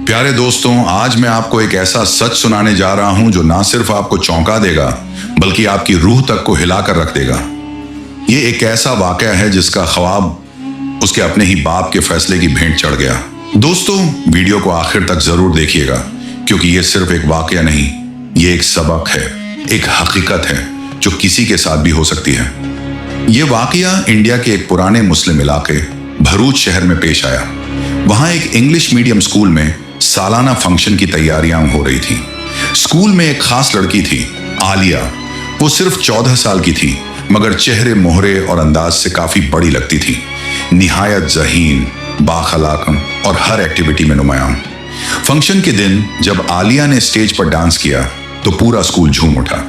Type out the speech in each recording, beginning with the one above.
प्यारे दोस्तों, आज मैं आपको एक ऐसा सच सुनाने जा रहा हूं जो ना सिर्फ आपको चौंका देगा बल्कि आपकी रूह तक को हिलाकर रख देगा। ये एक ऐसा वाकया है जिसका ख्वाब उसके अपने ही बाप के फैसले की भेंट चढ़ गया। दोस्तों, वीडियो को आखिर तक जरूर देखिएगा क्योंकि ये सिर्फ एक वाकया नहीं, ये एक सबक है, एक हकीकत है जो किसी के साथ भी हो सकती है। ये वाकया इंडिया के एक पुराने मुस्लिम इलाके भरूच शहर में पेश आया। वहां एक इंग्लिश मीडियम स्कूल में सालाना फंक्शन की तैयारियां हो रही थी। स्कूल में एक खास लड़की थी, आलिया। वो सिर्फ 14 साल की थी मगर चेहरे मोहरे और अंदाज से काफी बड़ी लगती थी। निहायत ज़हीन, बाखलाकम और हर एक्टिविटी में नुमायां। फंक्शन के दिन जब आलिया ने स्टेज पर डांस किया तो पूरा स्कूल झूम उठा।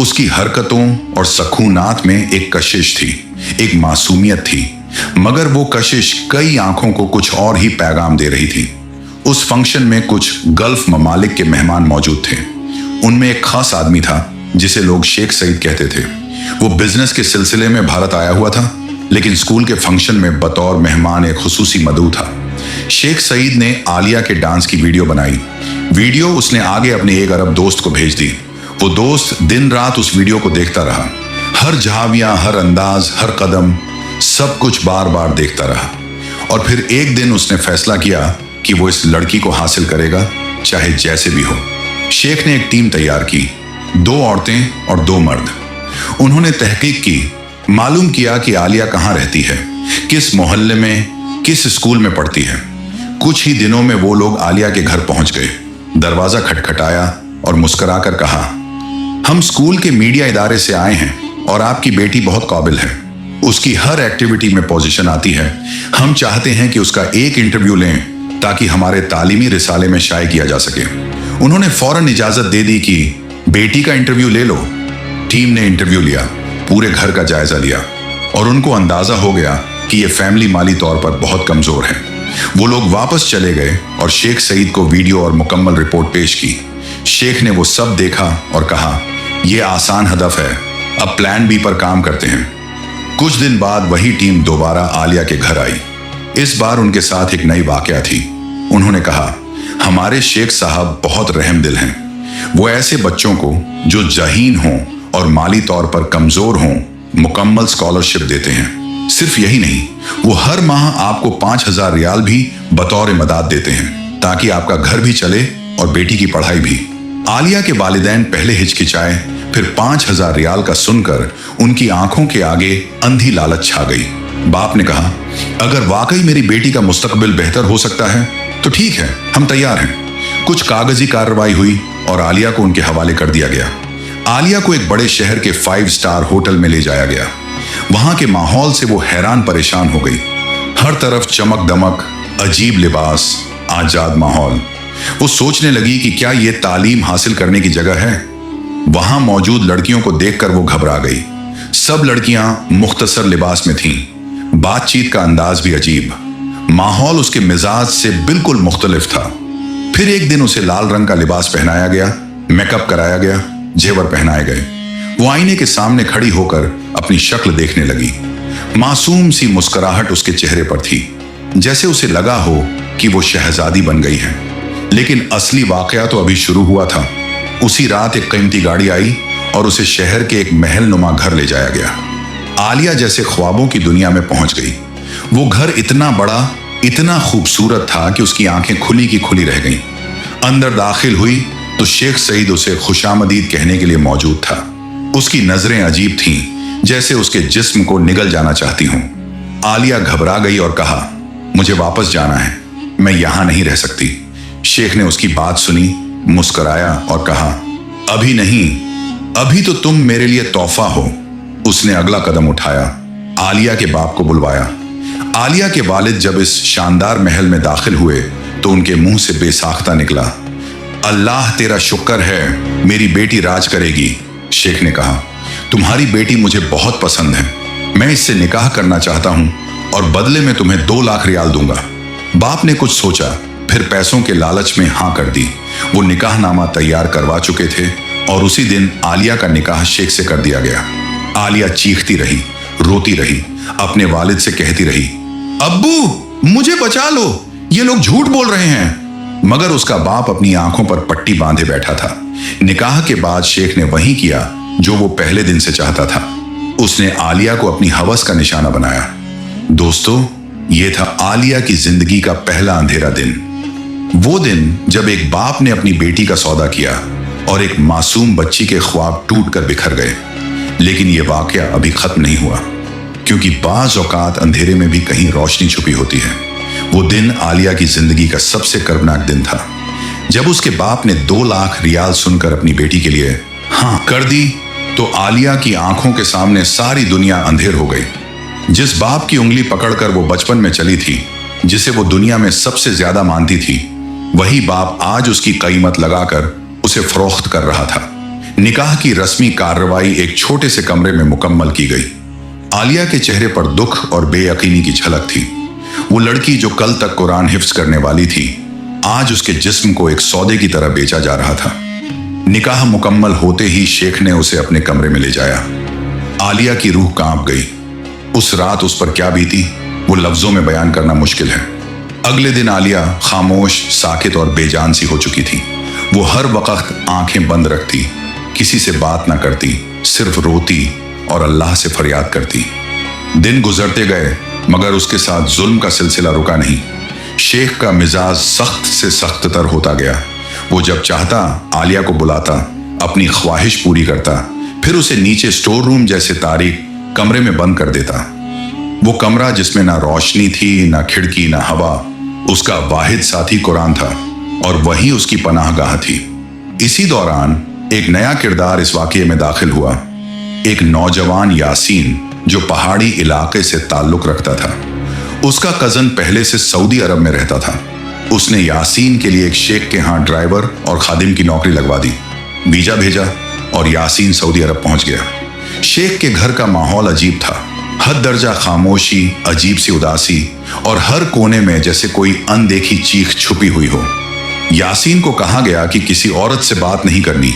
उसकी हरकतों और सकूनात में एक कशिश थी, एक मासूमियत थी, मगर वो कशिश कई आंखों को कुछ और ही पैगाम दे रही थी। उस फंक्शन में कुछ गल्फ ममालिक के मेहमान मौजूद थे। उनमें एक खास आदमी था जिसे लोग शेख सईद कहते थे। वो बिजनेस के सिलसिले में भारत आया हुआ था, लेकिन स्कूल के फंक्शन में बतौर मेहमान एक खुसूसी मदऊ था। शेख सईद ने आलिया के डांस की वीडियो बनाई। वीडियो उसने आगे अपने एक अरब दोस्त को भेज दी। वो दोस्त दिन रात उस वीडियो को देखता रहा। हर झावियां, हर अंदाज, हर कदम, सब कुछ बार बार देखता रहा। और फिर एक दिन उसने फैसला किया कि वो इस लड़की को हासिल करेगा, चाहे जैसे भी हो। शेख ने एक टीम तैयार की, 2 औरतें और 2 मर्द। उन्होंने तहकीक की, मालूम किया कि आलिया कहाँ रहती है, किस मोहल्ले में, किस स्कूल में पढ़ती है। कुछ ही दिनों में वो लोग आलिया के घर पहुंच गए। दरवाजा खटखटाया और मुस्कुराकर कहा, हम स्कूल के मीडिया इदारे से आए हैं और आपकी बेटी बहुत काबिल है, उसकी हर एक्टिविटी में पोजीशन आती है। हम चाहते हैं कि उसका एक इंटरव्यू लें ताकि हमारे तालीमी रिसाले में शाये किया जा सके। उन्होंने फौरन इजाजत दे दी कि बेटी का इंटरव्यू ले लो। टीम ने इंटरव्यू लिया, पूरे घर का जायजा लिया और उनको अंदाजा हो गया कि ये फैमिली माली तौर पर बहुत कमजोर है। वो लोग वापस चले गए और शेख सईद को वीडियो और मुकम्मल रिपोर्ट पेश की। शेख ने वो सब देखा और कहा, यह आसान हदफ है, अब प्लान बी पर काम करते हैं। कुछ दिन बाद वही टीम दोबारा आलिया के घर आई। इस बार उनके साथ एक नई वाकया थी। उन्होंने कहा, हमारे शेख साहब बहुत रहमदिल हैं। वो ऐसे बच्चों को जो ज़हीन हों और माली तौर पर कमजोर हों मुकम्मल स्कॉलरशिप देते हैं। सिर्फ यही नहीं, वो हर माह आपको 5,000 रियाल भी बतौर मदद देते हैं ताकि आपका घर भी चले और बेटी की पढ़ाई भी। आलिया के वालिदैन पहले हिचकिचाए, फिर 5,000 रियाल का सुनकर उनकी आंखों के आगे अंधी लालच छा गई। बाप ने कहा, अगर वाकई मेरी बेटी का मुस्तकबिल बेहतर हो सकता है तो ठीक है, हम तैयार हैं। कुछ कागजी कार्रवाई हुई और आलिया को उनके हवाले कर दिया गया। आलिया को एक बड़े शहर के 5 स्टार होटल में ले जाया गया। वहां के माहौल से वो हैरान परेशान हो गई। हर तरफ चमक दमक, अजीब लिबास, आजाद माहौल। वो सोचने लगी कि क्या ये तालीम हासिल करने की जगह है। वहां मौजूद लड़कियों को देखकर वो घबरा गई। सब लड़कियां मुख्तसर लिबास में थीं। बातचीत का अंदाज भी अजीब। माहौल उसके मिजाज से बिल्कुल मुख्तलिफ था। फिर एक दिन उसे लाल रंग का लिबास पहनाया गया, मेकअप कराया गया, जेवर पहनाए गए। वो आईने के सामने खड़ी होकर अपनी शक्ल देखने लगी। मासूम सी मुस्कुराहट उसके चेहरे पर थी, जैसे उसे लगा हो कि वो शहजादी बन गई है। लेकिन असली वाकया तो अभी शुरू हुआ था। उसी रात एक कीमती गाड़ी आई और उसे शहर के एक महल नुमा घर ले जाया गया। आलिया जैसे ख्वाबों की दुनिया में पहुंच गई। वो घर इतना बड़ा, इतना खूबसूरत था कि उसकी आंखें खुली की खुली रह गईं। अंदर दाखिल हुई तो शेख सईद उसे खुशामदीद कहने के लिए मौजूद था। उसकी नजरें अजीब थीं, जैसे उसके जिस्म को निगल जाना चाहती हूं। आलिया घबरा गई और कहा, मुझे वापस जाना है, मैं यहां नहीं रह सकती। शेख ने उसकी बात सुनी, मुस्कुराया और कहा, अभी नहीं, अभी तो तुम मेरे लिए तोहफा हो। उसने अगला कदम उठाया, आलिया के बाप को बुलवाया। आलिया के वालिद जब इस शानदार महल में दाखिल हुए तो उनके मुंह से बेसाख्ता निकला, अल्लाह तेरा शुक्र है, मेरी बेटी राज करेगी। शेख ने कहा, तुम्हारी बेटी मुझे बहुत पसंद है, मैं इससे निकाह करना चाहता हूं और बदले में तुम्हें 2 लाख रियाल दूंगा। बाप ने कुछ सोचा, फिर पैसों के लालच में हां कर दी। वो निकाहनामा तैयार करवा चुके थे और उसी दिन आलिया का निकाह शेख से कर दिया गया। आलिया चीखती रही, रोती रही, अपने वालिद से कहती रही, अब्बू मुझे बचा लो, ये लोग झूठ बोल रहे हैं। मगर उसका बाप अपनी आंखों पर पट्टी बांधे बैठा था। निकाह के बाद शेख ने वही किया जो वो पहले दिन से चाहता था। उसने आलिया को अपनी हवस का निशाना बनाया। दोस्तों, ये था आलिया की जिंदगी का पहला अंधेरा दिन। वो दिन जब एक बाप ने अपनी बेटी का सौदा किया और एक मासूम बच्ची के ख्वाब टूटकर बिखर गए। लेकिन यह वाकया अभी खत्म नहीं हुआ, क्योंकि बाज़ औकात अंधेरे में भी कहीं रोशनी छुपी होती है। वो दिन आलिया की जिंदगी का सबसे कर्मनाक दिन था। जब उसके बाप ने 2 लाख रियाल सुनकर अपनी बेटी के लिए हाँ कर दी, तो आलिया की आंखों के सामने सारी दुनिया अंधेर हो गई। जिस बाप की उंगली पकड़कर वो बचपन में चली थी, जिसे वो दुनिया में सबसे ज्यादा मानती थी, वही बाप आज उसकी कीमत लगाकर उसे फरोख्त कर रहा था। निकाह की रस्मी कार्रवाई एक छोटे से कमरे में मुकम्मल की गई। आलिया के चेहरे पर दुख और बेयकीनी की झलक थी। वो लड़की जो कल तक कुरान हिफ्ज करने वाली थी, आज उसके जिस्म को एक सौदे की तरह बेचा जा रहा था। निकाह मुकम्मल होते ही शेख ने उसे अपने कमरे में ले जाया। आलिया की रूह कांप गई। उस रात उस पर क्या बीती, वो लफ्जों में बयान करना मुश्किल है। अगले दिन आलिया खामोश, साकित और बेजान सी हो चुकी थी। वो हर वक्त आंखें बंद रखती, किसी से बात ना करती, सिर्फ रोती और अल्लाह से फरियाद करती। दिन गुजरते गए, मगर उसके साथ जुल्म का सिलसिला रुका नहीं। शेख का मिजाज सख्त से सख्त तर होता गया। वो जब चाहता आलिया को बुलाता, अपनी ख्वाहिश पूरी करता, फिर उसे नीचे स्टोर रूम जैसे तारीक कमरे में बंद कर देता। वो कमरा जिसमें ना रोशनी थी, ना खिड़की, ना हवा, उसका वाहिद साथी कुरान था और वही उसकी पनाहगाह थी। इसी दौरान एक नया किरदार इस वाकये में दाखिल हुआ। एक नौजवान यासीन जो पहाड़ी इलाके से ताल्लुक रखता था। उसका कजन पहले से सऊदी अरब में रहता था। उसने यासीन के लिए एक शेख के यहाँ ड्राइवर और खादिम की नौकरी लगवा दी। वीजा भेजा और यासीन सऊदी अरब पहुंच गया। शेख के घर का माहौल अजीब था। हद दर्जा खामोशी, अजीब सी उदासी और हर कोने में जैसे कोई अनदेखी चीख छुपी हुई हो। यासीन को कहा गया कि किसी औरत से बात नहीं करनी,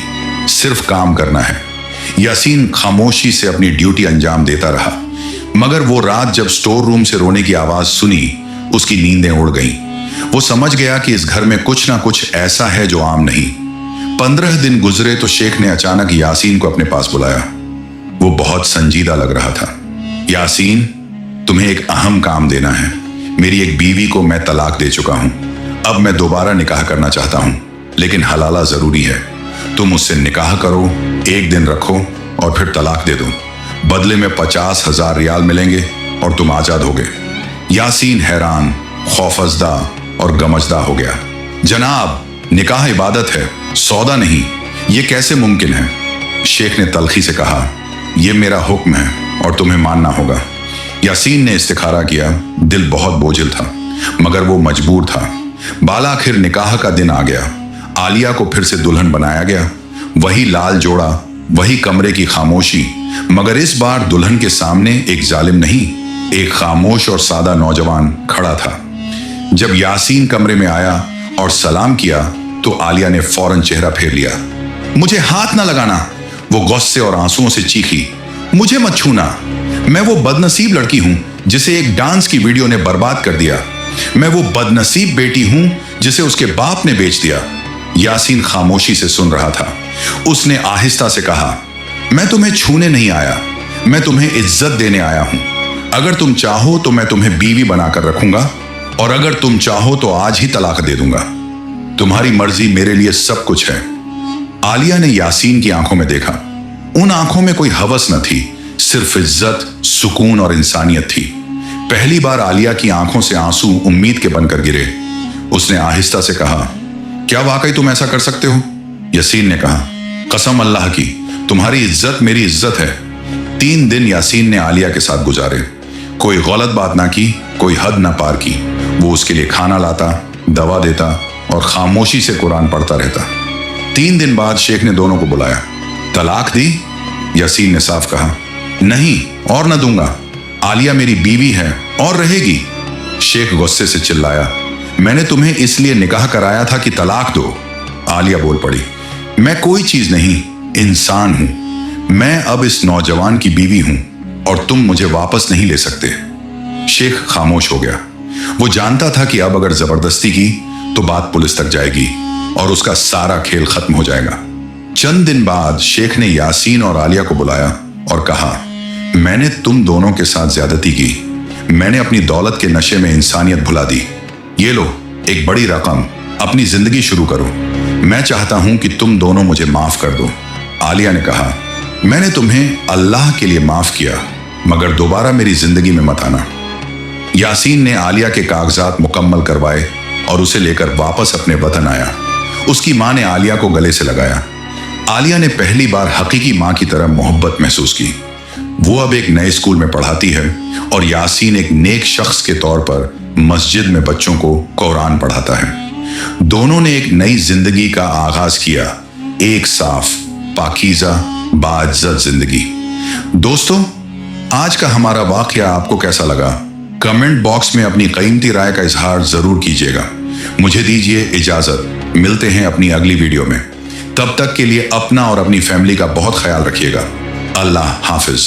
सिर्फ काम करना है। यासीन खामोशी से अपनी ड्यूटी अंजाम देता रहा, मगर वो रात जब स्टोर रूम से रोने की आवाज सुनी, उसकी नींदें उड़ गईं। वो समझ गया कि इस घर में कुछ ना कुछ ऐसा है जो आम नहीं। 15 दिन गुजरे तो शेख ने अचानक यासीन को अपने पास बुलाया। वो बहुत संजीदा लग रहा था। यासीन, तुम्हें एक अहम काम देना है। मेरी एक बीवी को मैं तलाक दे चुका हूं। अब मैं दोबारा निकाह करना चाहता हूं, लेकिन हलाला जरूरी है। तुम उससे निकाह करो, 1 दिन रखो और फिर तलाक दे दो। बदले में 50,000 रियाल मिलेंगे और तुम आजाद होगे। यासीन हैरान, खौफजदा और गमजदा हो गया। जनाब, निकाह इबादत है, सौदा नहीं। ये कैसे मुमकिन है? शेख ने तल्खी से कहा, यह मेरा हुक्म है और तुम्हें मानना होगा। यासीन ने इस्तिखारा किया। दिल बहुत बोझिल था, मगर वो मजबूर था। बालाखिर निकाह का दिन आ गया। आलिया को फिर से दुल्हन बनाया गया। वही लाल जोड़ा, वही कमरे की खामोशी, मगर इस बार दुल्हन के सामने एक जालिम नहीं, एक खामोश और सादा नौजवान खड़ा था। जब यासीन कमरे में आया और सलाम किया तो आलिया ने फौरन चेहरा फेर लिया। मुझे हाथ ना लगाना, वो गुस्से और आंसुओं से चीखी। मुझे मत छूना, मैं वो बदनसीब लड़की हूं जिसे एक डांस की वीडियो ने बर्बाद कर दिया। मैं वो बदनसीब बेटी हूं जिसे उसके बाप ने बेच दिया। यासीन खामोशी से सुन रहा था। उसने आहिस्ता से कहा, मैं तुम्हें छूने नहीं आया, मैं तुम्हें इज्जत देने आया हूं। अगर तुम चाहो तो मैं तुम्हें बीवी बनाकर रखूंगा, और अगर तुम चाहो तो आज ही तलाक दे दूंगा। तुम्हारी मर्जी मेरे लिए सब कुछ है। आलिया ने यासीन की आंखों में देखा। उन आंखों में कोई हवस न थी, सिर्फ इज्जत, सुकून और इंसानियत थी। पहली बार आलिया की आंखों से आंसू उम्मीद के बनकर गिरे। उसने आहिस्ता से कहा, क्या वाकई तुम ऐसा कर सकते हो? यासीन ने कहा, कसम अल्लाह की, तुम्हारी इज्जत मेरी इज्जत है। 3 दिन यासीन ने आलिया के साथ गुजारे। कोई गलत बात ना की, कोई हद ना पार की। वो उसके लिए खाना लाता, दवा देता और खामोशी से कुरान पढ़ता रहता। 3 दिन बाद शेख ने दोनों को बुलाया। तलाक दी? यासीन ने साफ कहा, नहीं, और न दूंगा। आलिया मेरी बीवी है और रहेगी। शेख गुस्से से चिल्लाया, मैंने तुम्हें इसलिए निकाह कराया था कि तलाक दो। आलिया बोल पड़ी, मैं कोई चीज नहीं, इंसान हूं। मैं अब इस नौजवान की बीवी हूं और तुम मुझे वापस नहीं ले सकते। शेख खामोश हो गया। वो जानता था कि अब अगर जबरदस्ती की तो बात पुलिस तक जाएगी और उसका सारा खेल खत्म हो जाएगा। चंद दिन बाद शेख ने यासीन और आलिया को बुलाया और कहा, मैंने तुम दोनों के साथ ज्यादती की, मैंने अपनी दौलत के नशे में इंसानियत भुला दी। ये लो एक बड़ी रकम, अपनी जिंदगी शुरू करो। मैं चाहता हूं कि तुम दोनों मुझे माफ कर दो। आलिया ने कहा, मैंने तुम्हें अल्लाह के लिए माफ किया, मगर दोबारा मेरी जिंदगी में मत आना। यासीन ने आलिया के कागजात मुकम्मल करवाए और उसे लेकर वापस अपने वतन आया। उसकी मां ने आलिया को गले से लगाया। आलिया ने पहली बार हकीकी मां की तरह मोहब्बत महसूस की। वो अब एक नए स्कूल में पढ़ाती है और यासीन एक नेक शख्स के तौर पर मस्जिद में बच्चों को कुरान पढ़ाता है। दोनों ने एक नई जिंदगी का आगाज किया, एक साफ, पाकीज़ा, बाइज्जत जिंदगी। दोस्तों, आज का हमारा वाकया आपको कैसा लगा? कमेंट बॉक्स में अपनी कीमती राय का इजहार जरूर कीजिएगा। मुझे दीजिए इजाजत, मिलते हैं अपनी अगली वीडियो में। तब तक के लिए अपना और अपनी फैमिली का बहुत ख्याल रखिएगा। अल्लाह हाफिज।